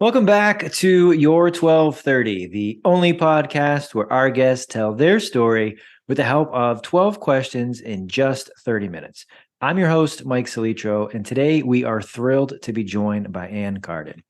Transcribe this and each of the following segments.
Welcome back to Your 1230, the only podcast where our guests tell their story with the help of 12 questions in just 30 minutes. I'm your host, Mike Salitro, and today we are thrilled to be joined by Ann Carden.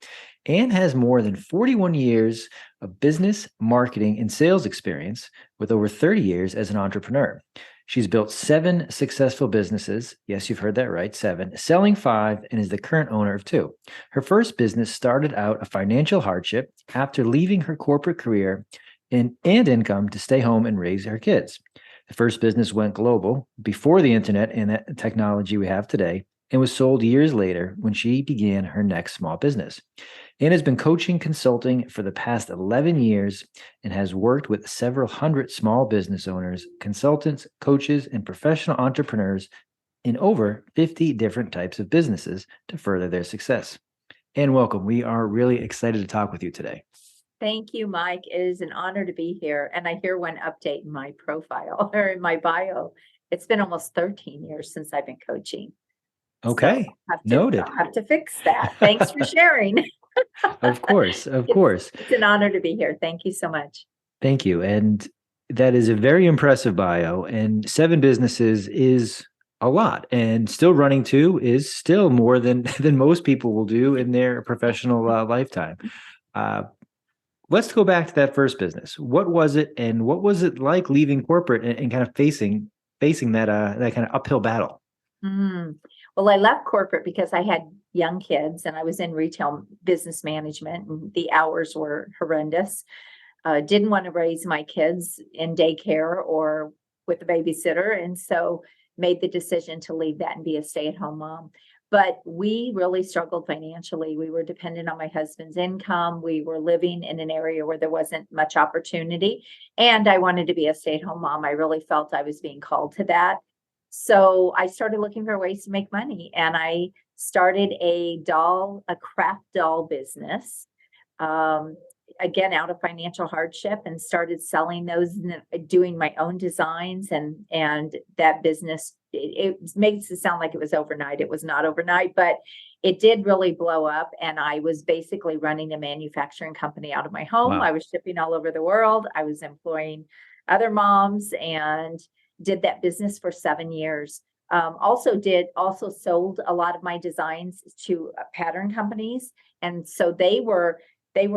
Ann has more than 41 years of business, marketing, and sales experience with over 30 years as an entrepreneur. She's built 7 successful businesses. Yes, you've heard that right, 7, selling 5, and is the current owner of 2. Her first business started out a financial hardship after leaving her corporate career and income to stay home and raise her kids. The first business went global before the internet and the technology we have today and was sold years later when she began her next small business. Ann has been coaching consulting for the past 11 years and has worked with several hundred small business owners, consultants, coaches, and professional entrepreneurs in over 50 different types of businesses to further their success. And welcome. We are really excited to talk with you today. Thank you, Mike. It is an honor to be here. And I hear one update in my profile or in my bio. It's been almost 13 years since I've been coaching. Okay. Noted. I'll have to fix that. Thanks for sharing. Of course. Of course. It's an honor to be here. Thank you so much. Thank you. And that is a very impressive bio. And 7 businesses is a lot. And still running 2 is still more than most people will do in their professional lifetime. Let's go back to that first business. What was it, and what was it like leaving corporate and kind of facing that kind of uphill battle? Well, I left corporate because I had young kids and I was in retail business management, and the hours were horrendous. Didn't want to raise my kids in daycare or with a babysitter, and so made the decision to leave that and be a stay-at-home mom. But we really struggled financially. We were dependent on my husband's income. We were living in an area where there wasn't much opportunity. And I wanted to be a stay-at-home mom. I really felt I was being called to that. So I started looking for ways to make money. And I started a craft doll business. Again, out of financial hardship, and started selling those, doing my own designs, and that business, it makes it sound like it was overnight. It was not overnight, but it did really blow up. And I was basically running a manufacturing company out of my home. Wow. I was shipping all over the world. I was employing other moms and did that business for 7 years. Also sold a lot of my designs to pattern companies. And so they were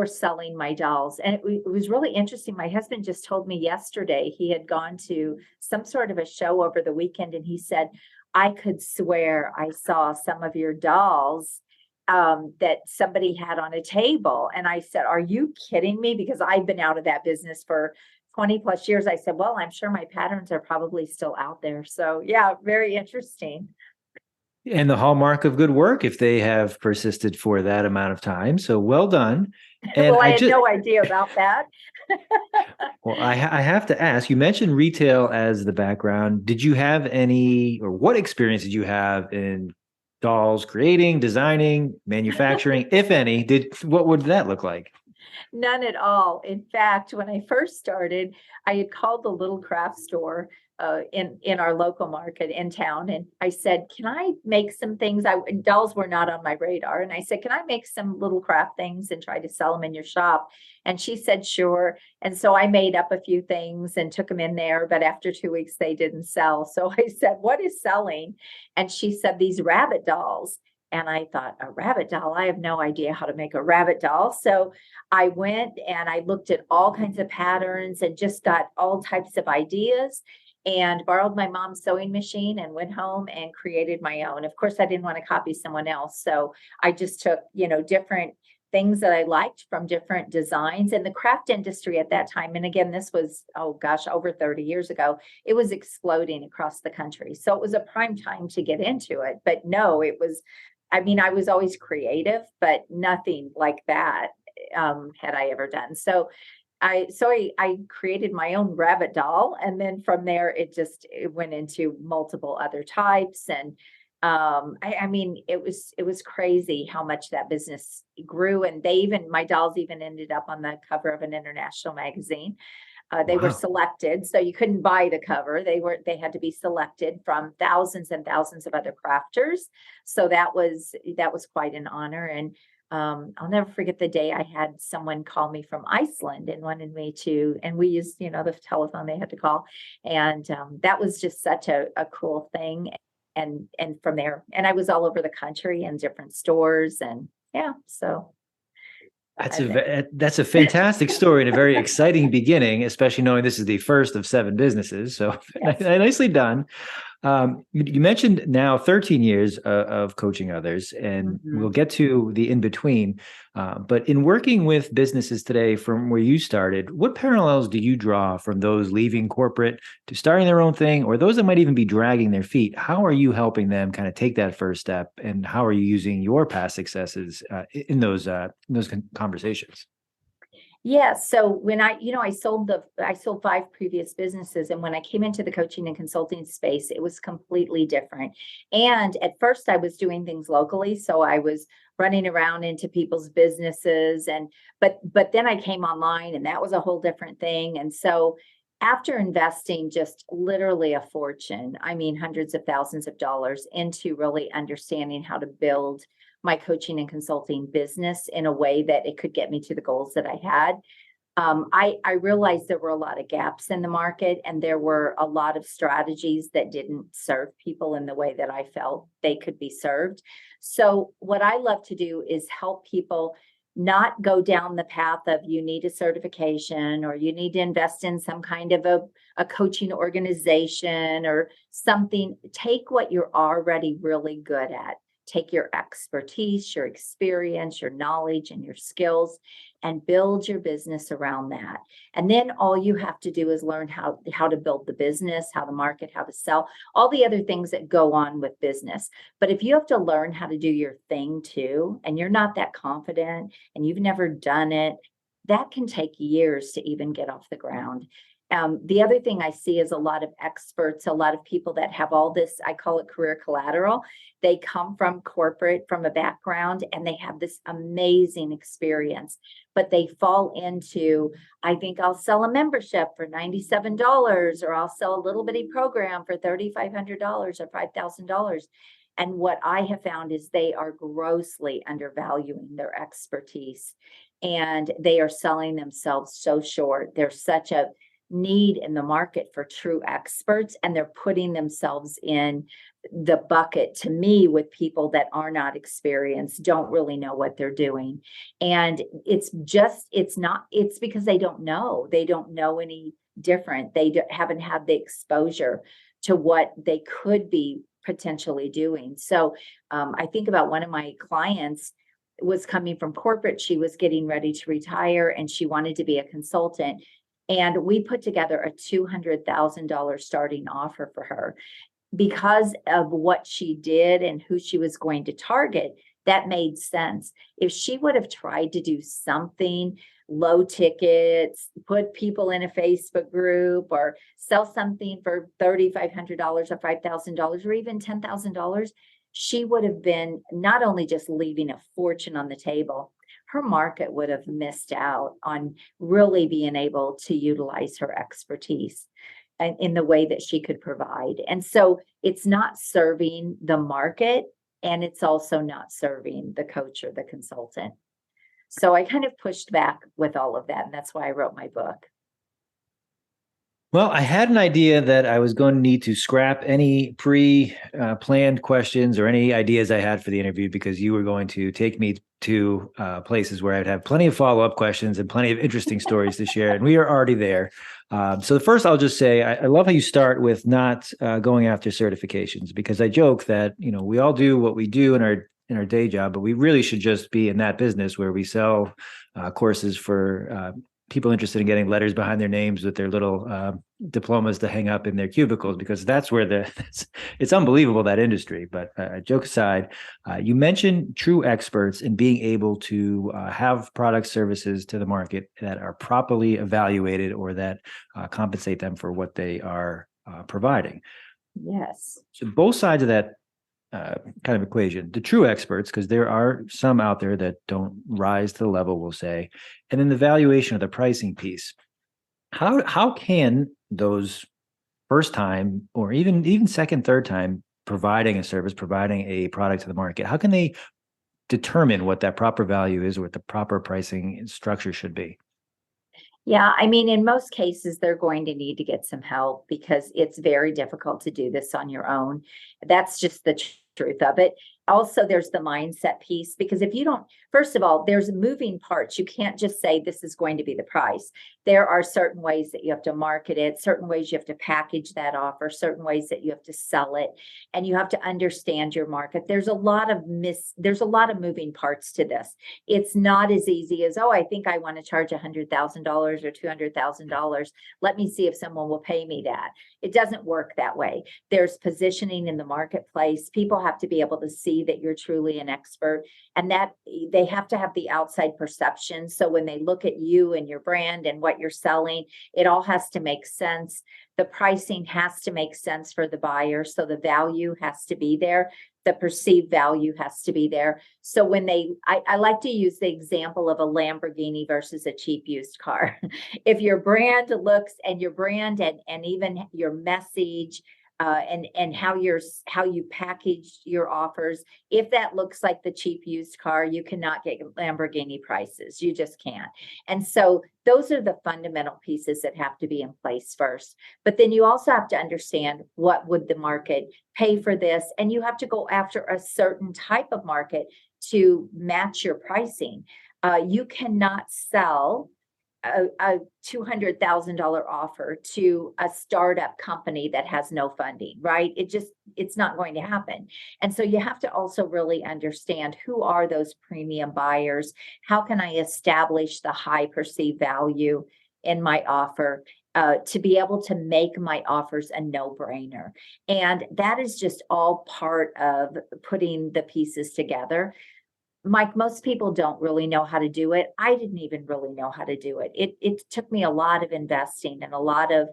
selling my dolls. And it was really interesting. My husband just told me yesterday he had gone to some sort of a show over the weekend, and he said, I could swear I saw some of your dolls that somebody had on a table. And I said, are you kidding me? Because I've been out of that business for 20 plus years. I said, well, I'm sure my patterns are probably still out there. So yeah, very interesting. And the hallmark of good work if they have persisted for that amount of time. So well done. And Well, I had no idea about that. Well, I have to ask, you mentioned retail as the background. Did you have any, or what experience did you have in dolls creating, designing, manufacturing, if any? What would that look like? None at all. In fact, when I first started, I had called the little craft store in our local market in town, and I said, "Can I make some things?" Dolls were not on my radar, and I said, "Can I make some little craft things and try to sell them in your shop?" And she said, "Sure." And so I made up a few things and took them in there, but after 2 weeks, they didn't sell. So I said, "What is selling?" And she said, "These rabbit dolls." And I thought, a rabbit doll? I have no idea how to make a rabbit doll. So I went and I looked at all kinds of patterns and just got all types of ideas, and borrowed my mom's sewing machine and went home and created my own. Of course, I didn't want to copy someone else. So I just took, different things that I liked from different designs. And the craft industry at that time, and again, this was, oh gosh, over 30 years ago, it was exploding across the country. So it was a prime time to get into it. But no, I was always creative, but nothing like that had I ever done. So I created my own rabbit doll, and then from there it went into multiple other types. And it was crazy how much that business grew. And my dolls even ended up on the cover of an international magazine. They were Wow. selected, so you couldn't buy the cover. They had to be selected from thousands and thousands of other crafters. So that was quite an honor. And I'll never forget the day I had someone call me from Iceland and wanted me to, and we used, the telephone they had to call. And that was just such a cool thing. And from there, and I was all over the country in different stores, and yeah, so That's a fantastic story and a very exciting beginning, especially knowing this is the first of 7 businesses. So yes. nicely done. You mentioned now 13 years of coaching others, and we'll get to the in between. But in working with businesses today from where you started, what parallels do you draw from those leaving corporate to starting their own thing, or those that might even be dragging their feet? How are you helping them kind of take that first step, and how are you using your past successes in those conversations? Yeah. So when I sold 5 previous businesses. And when I came into the coaching and consulting space, it was completely different. And at first I was doing things locally. So I was running around into people's businesses but then I came online, and that was a whole different thing. And so after investing just literally a fortune, I mean, hundreds of thousands of dollars into really understanding how to build my coaching and consulting business in a way that it could get me to the goals that I had. I realized there were a lot of gaps in the market, and there were a lot of strategies that didn't serve people in the way that I felt they could be served. So what I love to do is help people not go down the path of you need a certification, or you need to invest in some kind of a coaching organization or something. Take what you're already really good at. Take your expertise, your experience, your knowledge, and your skills, and build your business around that. And then all you have to do is learn how to build the business, how to market, how to sell, all the other things that go on with business. But if you have to learn how to do your thing too, and you're not that confident and you've never done it, that can take years to even get off the ground. The other thing I see is a lot of experts, a lot of people that have all this, I call it career collateral. They come from corporate, from a background, and they have this amazing experience, but they fall into, I think I'll sell a membership for $97, or I'll sell a little bitty program for $3,500 or $5,000. And what I have found is they are grossly undervaluing their expertise, and they are selling themselves so short. There's such a need in the market for true experts, and they're putting themselves in the bucket, to me, with people that are not experienced, don't really know what they're doing. And it's because they don't know any different. Haven't had the exposure to what they could be potentially doing. So I think about one of my clients was coming from corporate. She was getting ready to retire, and she wanted to be a consultant. And we put together a $200,000 starting offer for her because of what she did and who she was going to target. That made sense. If she would have tried to do something low tickets, put people in a Facebook group, or sell something for $3,500 or $5,000 or even $10,000, she would have been not only just leaving a fortune on the table, her market would have missed out on really being able to utilize her expertise and in the way that she could provide. And so it's not serving the market, and it's also not serving the coach or the consultant. So I kind of pushed back with all of that. And that's why I wrote my book. Well, I had an idea that I was going to need to scrap any pre-planned questions or any ideas I had for the interview, because you were going to take me to places where I'd have plenty of follow-up questions and plenty of interesting stories to share. And we are already there. So the first, I'll just say, I love how you start with not going after certifications, because I joke that, we all do what we do in our day job, but we really should just be in that business where we sell courses for people interested in getting letters behind their names with their little diplomas to hang up in their cubicles, because that's where it's unbelievable, that industry. But joke aside, you mentioned true experts and being able to have product services to the market that are properly evaluated, or that compensate them for what they are providing. Yes. So both sides of that kind of equation, the true experts, because there are some out there that don't rise to the level, we'll say, and then the valuation of the pricing piece. How can those first time or even second, third time providing a service, providing a product to the market, how can they determine what that proper value is or what the proper pricing structure should be? Yeah, I mean, in most cases, they're going to need to get some help because it's very difficult to do this on your own. That's just the truth of it. Also, there's the mindset piece because if you don't, first of all, there's moving parts. You can't just say this is going to be the price. There are certain ways that you have to market it, certain ways you have to package that offer, certain ways that you have to sell it, and you have to understand your market. There's a lot of moving parts to this. It's not as easy as, oh, I think I want to charge $100,000 or $200,000. Let me see if someone will pay me that. It doesn't work that way. There's positioning in the marketplace. People have to be able to see that you're truly an expert, and that they have to have the outside perception. So when they look at you and your brand and what you're selling, it all has to make sense. The pricing has to make sense for the buyer. So the value has to be there. The perceived value has to be there. So when I like to use the example of a Lamborghini versus a cheap used car. If your brand looks and your brand and even your message, and how you package your offers, if that looks like the cheap used car, you cannot get Lamborghini prices. You just can't. And so those are the fundamental pieces that have to be in place first. But then you also have to understand what would the market pay for this, and you have to go after a certain type of market to match your pricing. You cannot sell a $200,000 offer to a startup company that has no funding, right? It's not going to happen. And so you have to also really understand who are those premium buyers? How can I establish the high perceived value in my offer? To be able to make my offers a no-brainer. And that is just all part of putting the pieces together. Mike, most people don't really know how to do it. I didn't even really know how to do it. It took me a lot of investing and a lot of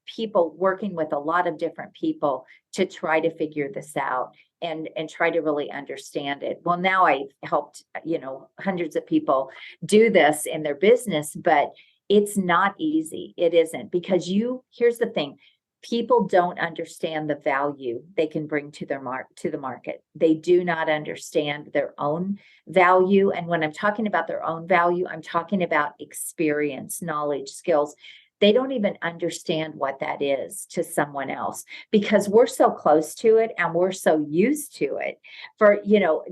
people working with a lot of different people to try to figure this out and try to really understand it. Well, now I've helped, hundreds of people do this in their business, but it's not easy. It isn't, because here's the thing. People don't understand the value they can bring to the market. They do not understand their own value. And when I'm talking about their own value, I'm talking about experience, knowledge, skills. They don't even understand what that is to someone else because we're so close to it and we're so used to it.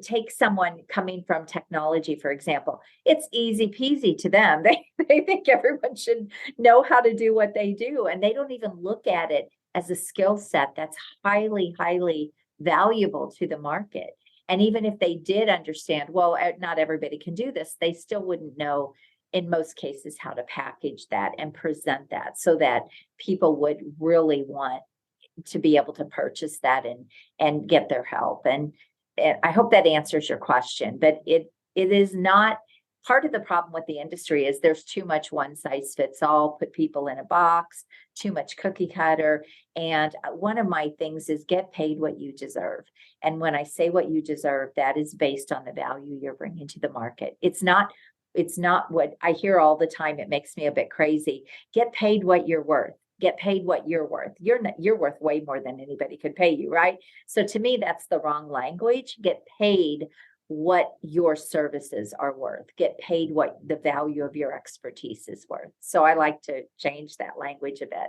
Take someone coming from technology, for example. It's easy peasy to them. They think everyone should know how to do what they do, and they don't even look at it as a skill set that's highly, highly valuable to the market. And even if they did understand, well, not everybody can do this, they still wouldn't know in most cases how to package that and present that so that people would really want to be able to purchase that and get their help. And I hope that answers your question, but it is not. Part of the problem with the industry is there's too much one size fits all, put people in a box, too much cookie cutter. And one of my things is get paid what you deserve. And when I say what you deserve, that is based on the value you're bringing to the market. It's not what I hear all the time. It makes me a bit crazy. Get paid what you're worth. Get paid what you're worth. You're worth way more than anybody could pay you, right? So to me, that's the wrong language. Get paid what your services are worth. Get paid what the value of your expertise is worth. So I like to change that language a bit.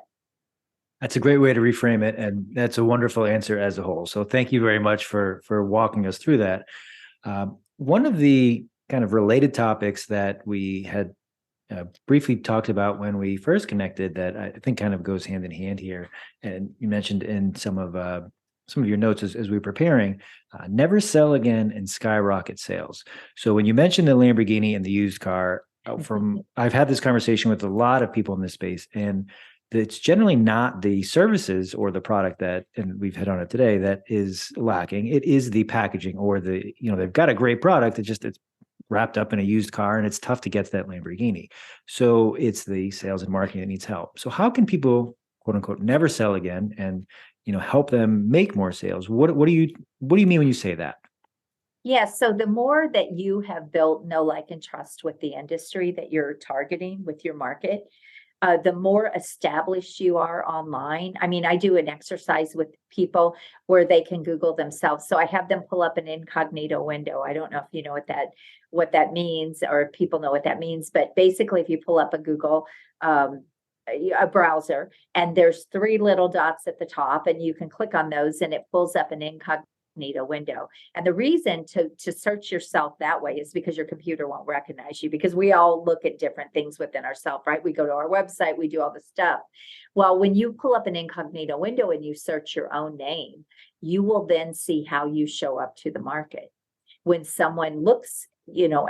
That's a great way to reframe it, and that's a wonderful answer as a whole. So thank you very much for walking us through that. One of the kind of related topics that we had briefly talked about when we first connected that I think kind of goes hand in hand here, and you mentioned in some of your notes as we were preparing, never sell again and skyrocket sales. So when you mentioned the Lamborghini and the used car, I've had this conversation with a lot of people in this space, and it's generally not the services or the product that, and we've hit on it today, that is lacking. It is the packaging or they've got a great product. It's wrapped up in a used car and it's tough to get to that Lamborghini. So it's the sales and marketing that needs help. So how can people, quote unquote, never sell again and, help them make more sales? What do you mean when you say that? Yeah. So the more that you have built know, like, and trust with the industry that you're targeting with your market, the more established you are online. I mean, I do an exercise with people where they can Google themselves. So I have them pull up an incognito window. I don't know if you know what that means, or if people know what that means, but basically if you pull up a Google, a browser, and there's three little dots at the top, and you can click on those and it pulls up an incognito window. And the reason to search yourself that way is because your computer won't recognize you, because we all look at different things within ourselves, right? We go to our website, we do all the stuff. Well, when you pull up an incognito window and you search your own name, you will then see how you show up to the market when someone looks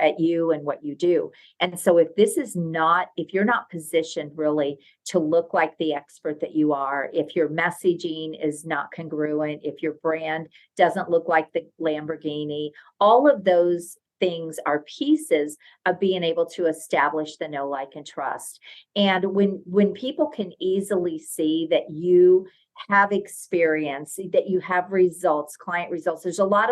at you and what you do. And so if you're not positioned really to look like the expert that you are, if your messaging is not congruent, if your brand doesn't look like the Lamborghini, all of those things are pieces of being able to establish the know, like, and trust. And when people can easily see that you have experience, that you have results, client results, there's a lot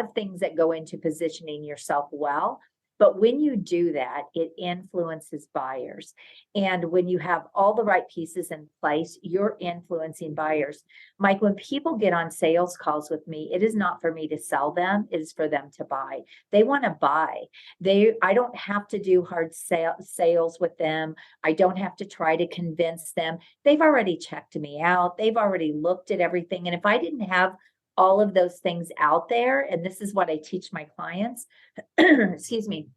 of things that go into positioning yourself well. But when you do that, it influences buyers. And when you have all the right pieces in place, you're influencing buyers. Mike, when people get on sales calls with me, it is not for me to sell them, it is for them to buy. They want to buy. I don't have to do hard sales with them. I don't have to try to convince them. They've already checked me out. They've already looked at everything. And if I didn't have all of those things out there, and this is what I teach my clients, excuse me,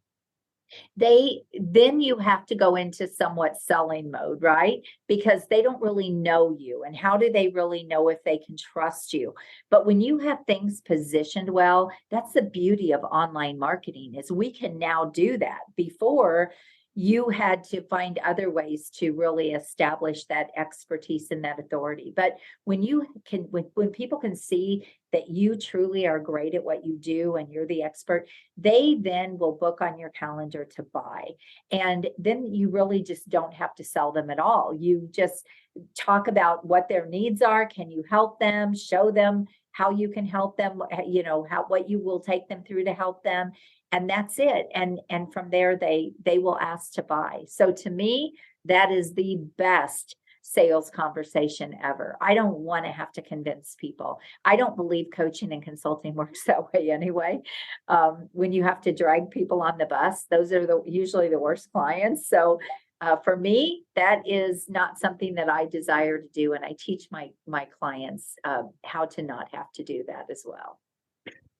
then you have to go into somewhat selling mode, right? Because they don't really know you, and how do they really know if they can trust you? But when you have things positioned well, that's the beauty of online marketing, is we can now do that. Before, you had to find other ways to really establish that expertise and that authority. But when people can see that you truly are great at what you do and you're the expert, they then will book on your calendar to buy. And then you really just don't have to sell them at all. You just talk about what their needs are. Can you help them? Show them how you can help them, what you will take them through to help them. And that's it. And from there, they will ask to buy. So to me, that is the best sales conversation ever. I don't want to have to convince people. I don't believe coaching and consulting works that way anyway. When you have to drag people on the bus, those are usually the worst clients. So for me, that is not something that I desire to do. And I teach my clients how to not have to do that as well.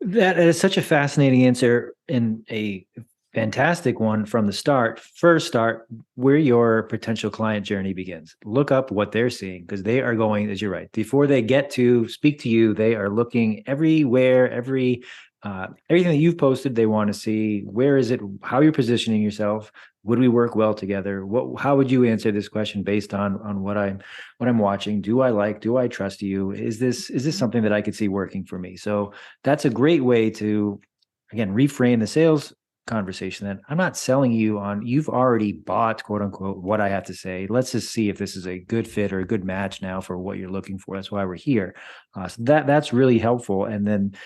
That is such a fascinating answer, and a fantastic one from the start. First, start where your potential client journey begins. Look up what they're seeing, because they are going, as you're right, before they get to speak to you, they are looking everywhere, everything that you've posted, they want to see. Where is it? How you're positioning yourself? Would we work well together? How would you answer this question based on what I'm watching? Do I trust you? Is this something that I could see working for me? So that's a great way to, again, reframe the sales conversation. That I'm not selling you on, you've already bought, quote unquote, what I have to say. Let's just see if this is a good fit or a good match now for what you're looking for. That's why we're here. So that's really helpful. And then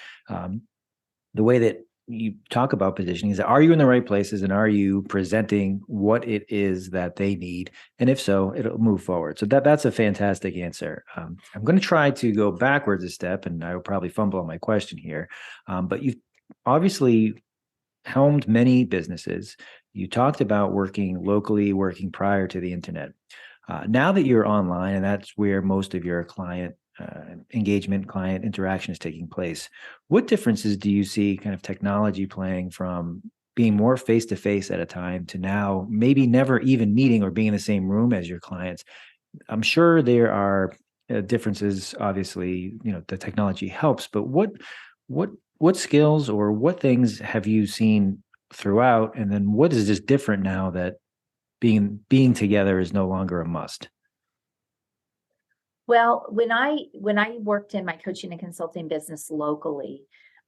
the way that you talk about positioning is, are you in the right places, and are you presenting what it is that they need? And if so, it'll move forward. So that's a fantastic answer. I'm going to try to go backwards a step, and I will probably fumble on my question here. But you've obviously helmed many businesses. You talked about working locally, working prior to the internet. Now that you're online, and that's where most of your client engagement, client interaction is taking place, what differences do you see kind of technology playing from being more face-to-face at a time to now maybe never even meeting or being in the same room as your clients? I'm sure there are differences. Obviously, the technology helps, but what skills or what things have you seen throughout? And then what is just different now that being together is no longer a must? Well, when I worked in my coaching and consulting business locally,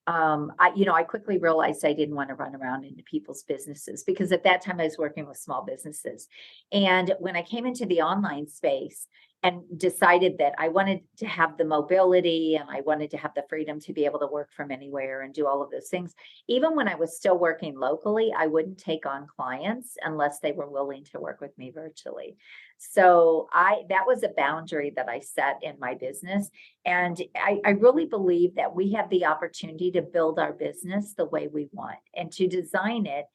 I quickly realized I didn't want to run around into people's businesses, because at that time I was working with small businesses. And when I came into the online space, and decided that I wanted to have the mobility and I wanted to have the freedom to be able to work from anywhere and do all of those things. Even when I was still working locally, I wouldn't take on clients unless they were willing to work with me virtually. So that was a boundary that I set in my business. And I really believe that we have the opportunity to build our business the way we want and to design it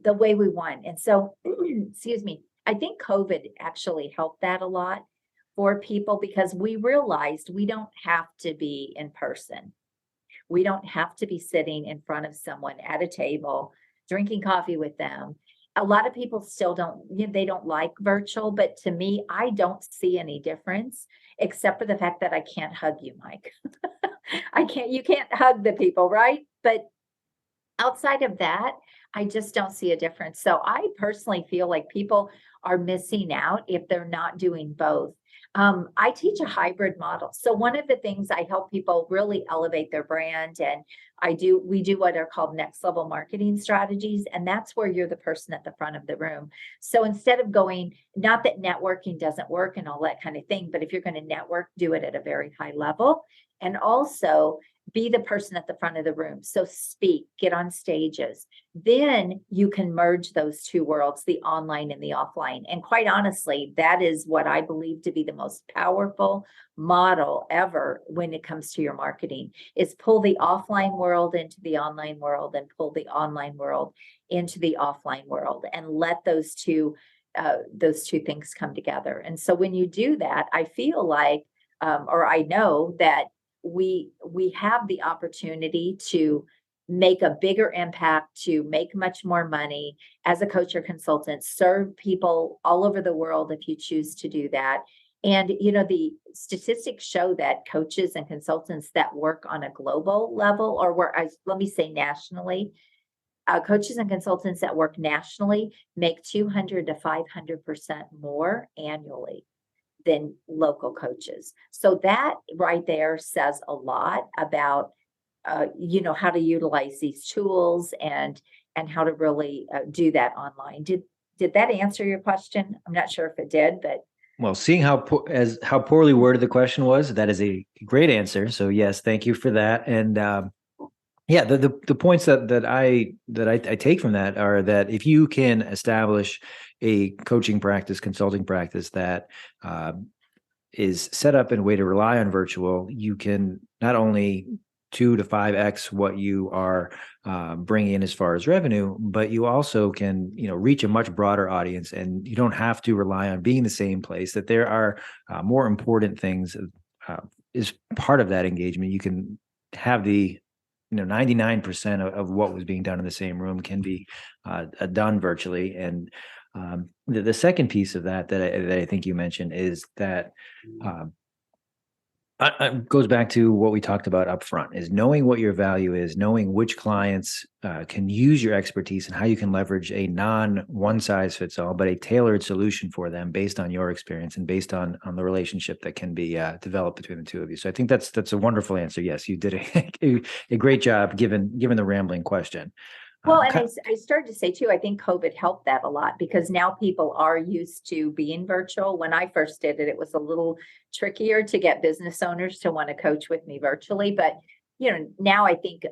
the way we want. And so, excuse me, I think COVID actually helped that a lot for people because we realized we don't have to be in person. We don't have to be sitting in front of someone at a table, drinking coffee with them. A lot of people still don't, they don't like virtual, but to me, I don't see any difference except for the fact that I can't hug you, Mike. You can't hug the people, right? But outside of that, I just don't see a difference. So I personally feel like people are missing out if they're not doing both. I teach a hybrid model. So one of the things I help people really elevate their brand, and we do what are called next level marketing strategies. And that's where you're the person at the front of the room. So instead of going, not that networking doesn't work and all that kind of thing, but if you're going to network, do it at a very high level. And also be the person at the front of the room. So speak, get on stages. Then you can merge those two worlds, the online and the offline. And quite honestly, that is what I believe to be the most powerful model ever when it comes to your marketing, is pull the offline world into the online world and pull the online world into the offline world and let those two things come together. And so when you do that, I feel like, or I know that we have the opportunity to make a bigger impact, to make much more money as a coach or consultant, serve people all over the world if you choose to do that. And, the statistics show that coaches and consultants that work on a global level, or let me say nationally, coaches and consultants that work nationally make 200 to 500% more annually than local coaches. So that right there says a lot about, how to utilize these tools and how to really do that online. Did that answer your question? I'm not sure if it did, but. Well, seeing how poorly worded the question was, that is a great answer. So yes, thank you for that. And yeah, the points that I take from that are that if you can establish a coaching practice, consulting practice that is set up in a way to rely on virtual, you can not only 2 to 5x what you are bringing in as far as revenue, but you also can reach a much broader audience, and you don't have to rely on being the same place. That there are more important things is part of that engagement. You can have the 99% of what was being done in the same room can be done virtually. And the second piece of that I think you mentioned is that goes back to what we talked about up front, is knowing what your value is, knowing which clients can use your expertise and how you can leverage a one size fits all, but a tailored solution for them based on your experience and based on the relationship that can be developed between the two of you. So I think that's a wonderful answer. Yes, you did a great job given the rambling question. Well, and I started to say too, I think COVID helped that a lot because now people are used to being virtual. When I first did it, it was a little trickier to get business owners to want to coach with me virtually. But, now I think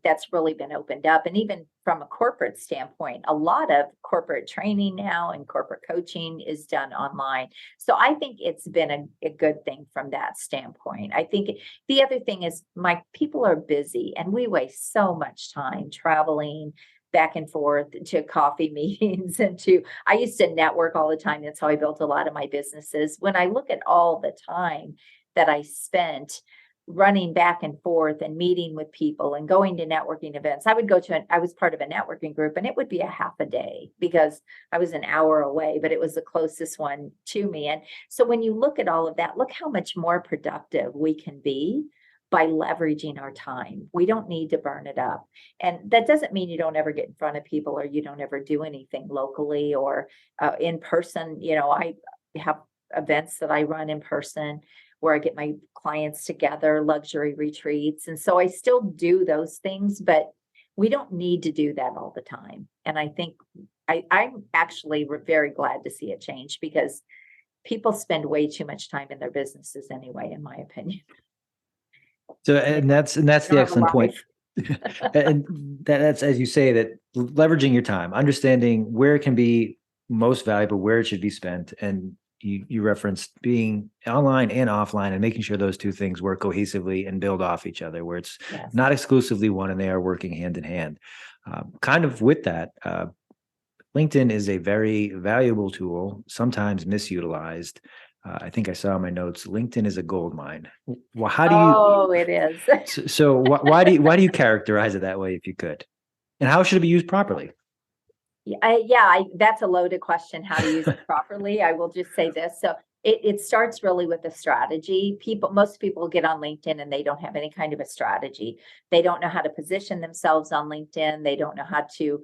that's really been opened up. And even from a corporate standpoint, a lot of corporate training now and corporate coaching is done online. So I think it's been a good thing from that standpoint. I think the other thing is, people are busy and we waste so much time traveling back and forth to coffee meetings I used to network all the time. That's how I built a lot of my businesses. When I look at all the time that I spent running back and forth and meeting with people and going to networking events, I was part of a networking group, and it would be a half a day because I was an hour away, but it was the closest one to me. And so when you look at all of that, look how much more productive we can be by leveraging our time. We don't need to burn it up. And that doesn't mean you don't ever get in front of people or you don't ever do anything locally or in person. I have events that I run in person where I get my clients together, luxury retreats. And so I still do those things, but we don't need to do that all the time. And I think I'm actually very glad to see it change because people spend way too much time in their businesses anyway, in my opinion. So, and that's They the don't have a excellent point. life. And that's, as you say, that leveraging your time, understanding where it can be most valuable, where it should be spent. And you referenced being online and offline and making sure those two things work cohesively and build off each other, where it's Yes. not exclusively one and they are working hand in hand. Kind of with that, LinkedIn is a very valuable tool, sometimes misutilized. I think I saw in my notes, LinkedIn is a gold mine. Well, how do you? Oh, it is. So why do you characterize it that way, if you could? And how should it be used properly? That's a loaded question, how to use it properly. I will just say this. So it starts really with a strategy. Most people get on LinkedIn and they don't have any kind of a strategy. They don't know how to position themselves on LinkedIn. They don't know how to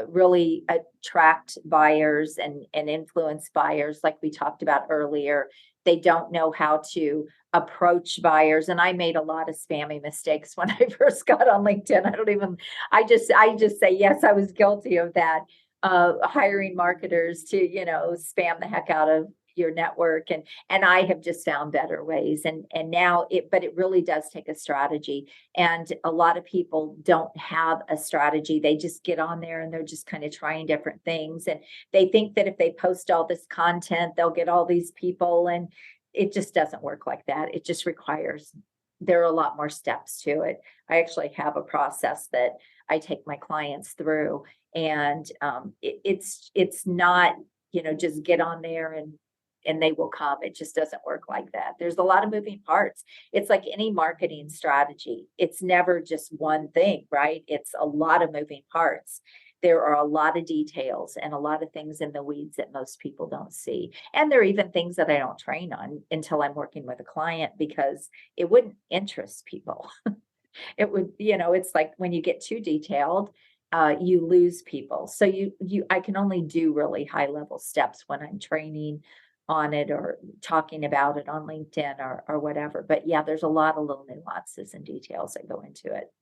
really attract buyers and influence buyers, like we talked about earlier. They don't know how to approach buyers. And I made a lot of spammy mistakes when I first got on LinkedIn. I just say, yes, I was guilty of that. Hiring marketers to, spam the heck out of your network. And I have just found better ways. And now but it really does take a strategy. And a lot of people don't have a strategy. They just get on there and they're just kind of trying different things. And they think that if they post all this content, they'll get all these people. And it just doesn't work like that. It just there are a lot more steps to it. I actually have a process that I take my clients through, and it's not, just get on there and they will come. It just doesn't work like that. There's a lot of moving parts. It's like any marketing strategy. It's never just one thing, right? It's a lot of moving parts. There are a lot of details and a lot of things in the weeds that most people don't see. And there are even things that I don't train on until I'm working with a client, because it wouldn't interest people. It would, it's like when you get too detailed, you lose people. So I can only do really high level steps when I'm training on it or talking about it on LinkedIn or whatever. But yeah, there's a lot of little nuances and details that go into it.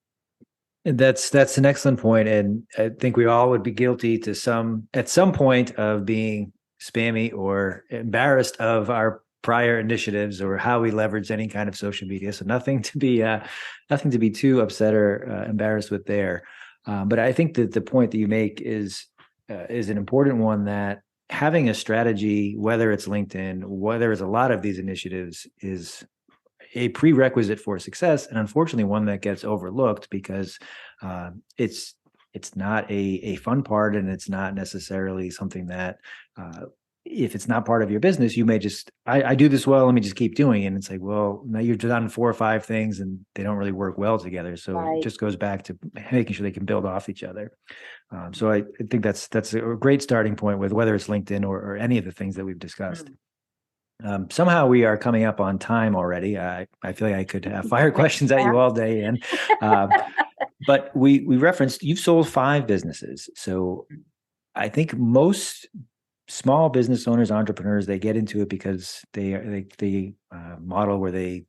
And that's an excellent point. And I think we all would be guilty at some point of being spammy or embarrassed of our prior initiatives or how we leverage any kind of social media. So nothing to be too upset or embarrassed with there. But I think that the point that you make is an important one, that having a strategy, whether it's LinkedIn, whether it's a lot of these initiatives, is a prerequisite for success, and unfortunately one that gets overlooked because it's not a fun part, and it's not necessarily something that if it's not part of your business, you may just, I do this well, let me just keep doing it. And it's like, well, now you've done 4 or 5 things and they don't really work well together. So Right. it just goes back to making sure they can build off each other. So I think that's a great starting point with whether it's LinkedIn or any of the things that we've discussed. Somehow we are coming up on time already. I feel like I could fire questions at you all day. And but we referenced you've sold 5 businesses. So I think most small business owners, entrepreneurs, they get into it because they model where they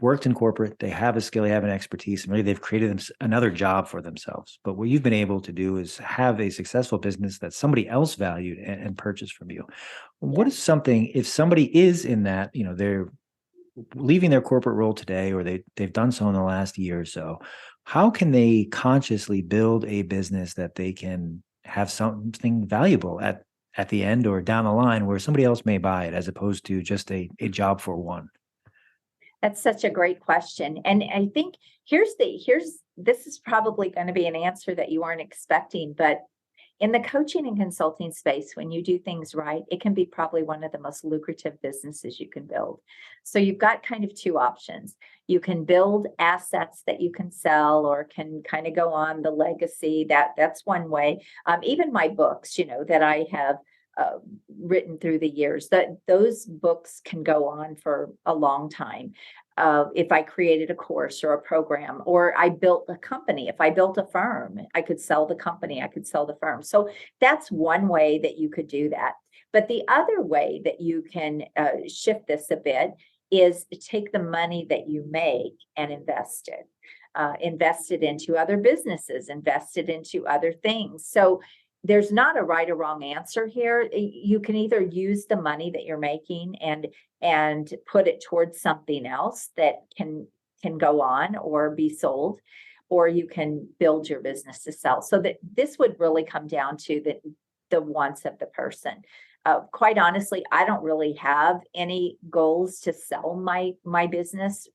worked in corporate, they have a skill, they have an expertise, and really they've created another job for themselves. But what you've been able to do is have a successful business that somebody else valued and purchased from you. What is something, if somebody is in that, they're leaving their corporate role today, or they've done so in the last year or so, how can they consciously build a business that they can have something valuable at the end or down the line where somebody else may buy it, as opposed to just a job for one? That's such a great question. And I think this is probably going to be an answer that you aren't expecting, but in the coaching and consulting space, when you do things right, it can be probably one of the most lucrative businesses you can build. So you've got kind of 2 options. You can build assets that you can sell or can kind of go on the legacy. That's one way. Even my books, that I have written through the years, that those books can go on for a long time. If I created a course or a program, or I built a company, if I built a firm, I could sell the company, I could sell the firm. So that's one way that you could do that. But the other way that you can shift this a bit is take the money that you make and invest it into other businesses, invest it into other things. So there's not a right or wrong answer here. You can either use the money that you're making and put it towards something else that can go on or be sold, or you can build your business to sell. So that this would really come down to the wants of the person. Quite honestly, I don't really have any goals to sell my business,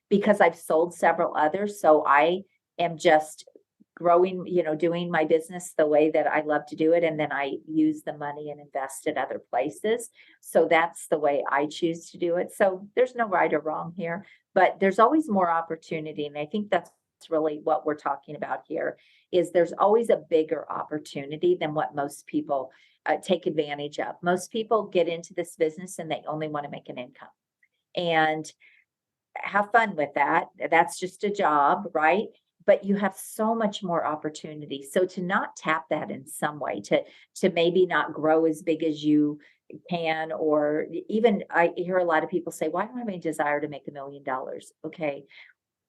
because I've sold several others. So I am just growing, doing my business the way that I love to do it. And then I use the money and invest at other places. So that's the way I choose to do it. So there's no right or wrong here, but there's always more opportunity. And I think that's really what we're talking about here, is there's always a bigger opportunity than what most people take advantage of. Most people get into this business and they only want to make an income and have fun with that. That's just a job, right? But you have so much more opportunity. So to not tap that in some way, to maybe not grow as big as you can, or even I hear a lot of people say, "Why don't I have any desire to make $1 million?" Okay,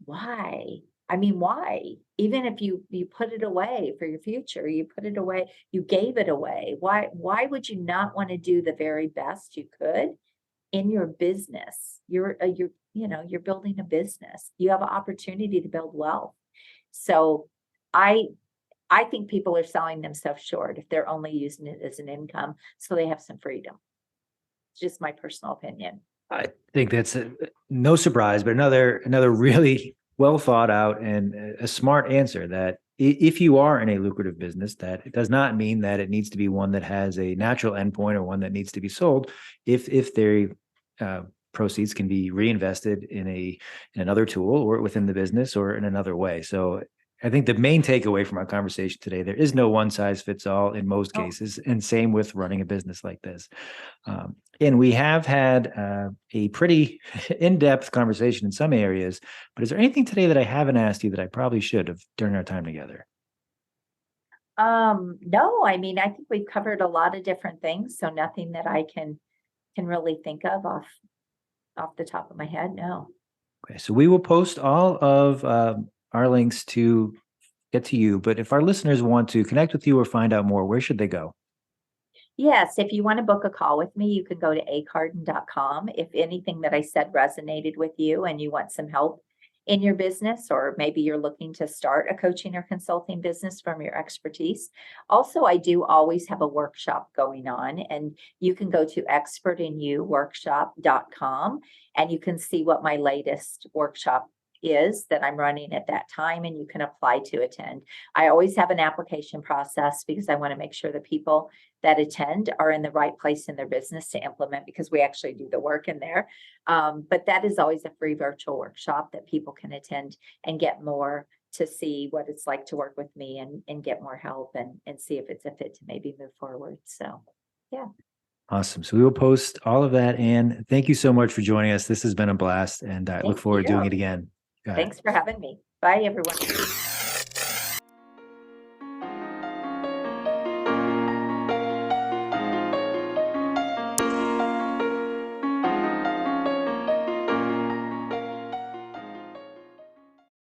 why? I mean, why? Even if you put it away for your future, you put it away, you gave it away. Why would you not want to do the very best you could in your business? You're building a business. You have an opportunity to build wealth. So I think people are selling themselves short if they're only using it as an income so they have some freedom. It's just my personal opinion. I think that's no surprise, but another really well thought out and a smart answer, that if you are in a lucrative business, that it does not mean that it needs to be one that has a natural endpoint or one that needs to be sold. If their proceeds can be reinvested in another tool or within the business or in another way. So I think the main takeaway from our conversation today, there is no one size fits all in most cases, and same with running a business like this. And we have had a pretty in-depth conversation in some areas, but is there anything today that I haven't asked you that I probably should have during our time together? No, I mean, I think we've covered a lot of different things, so nothing that I can really think of off the top of my head. No. Okay, so we will post all of our links to get to you, but if our listeners want to connect with you or find out more, where should they go? Yes, if you want to book a call with me, you can go to acarden.com. If anything that I said resonated with you and you want some help in your business, or maybe you're looking to start a coaching or consulting business from your expertise. Also, I do always have a workshop going on, and you can go to expertinyouworkshop.com and you can see what my latest workshop is that I'm running at that time, and you can apply to attend. I always have an application process because I want to make sure the people that attend are in the right place in their business to implement, because we actually do the work in there. But that is always a free virtual workshop that people can attend and get more to see what it's like to work with me and get more help and see if it's a fit to maybe move forward. So, yeah. Awesome. So we will post all of that. And thank you so much for joining us. This has been a blast, and I look forward to doing it again. Thanks for having me. Bye, everyone.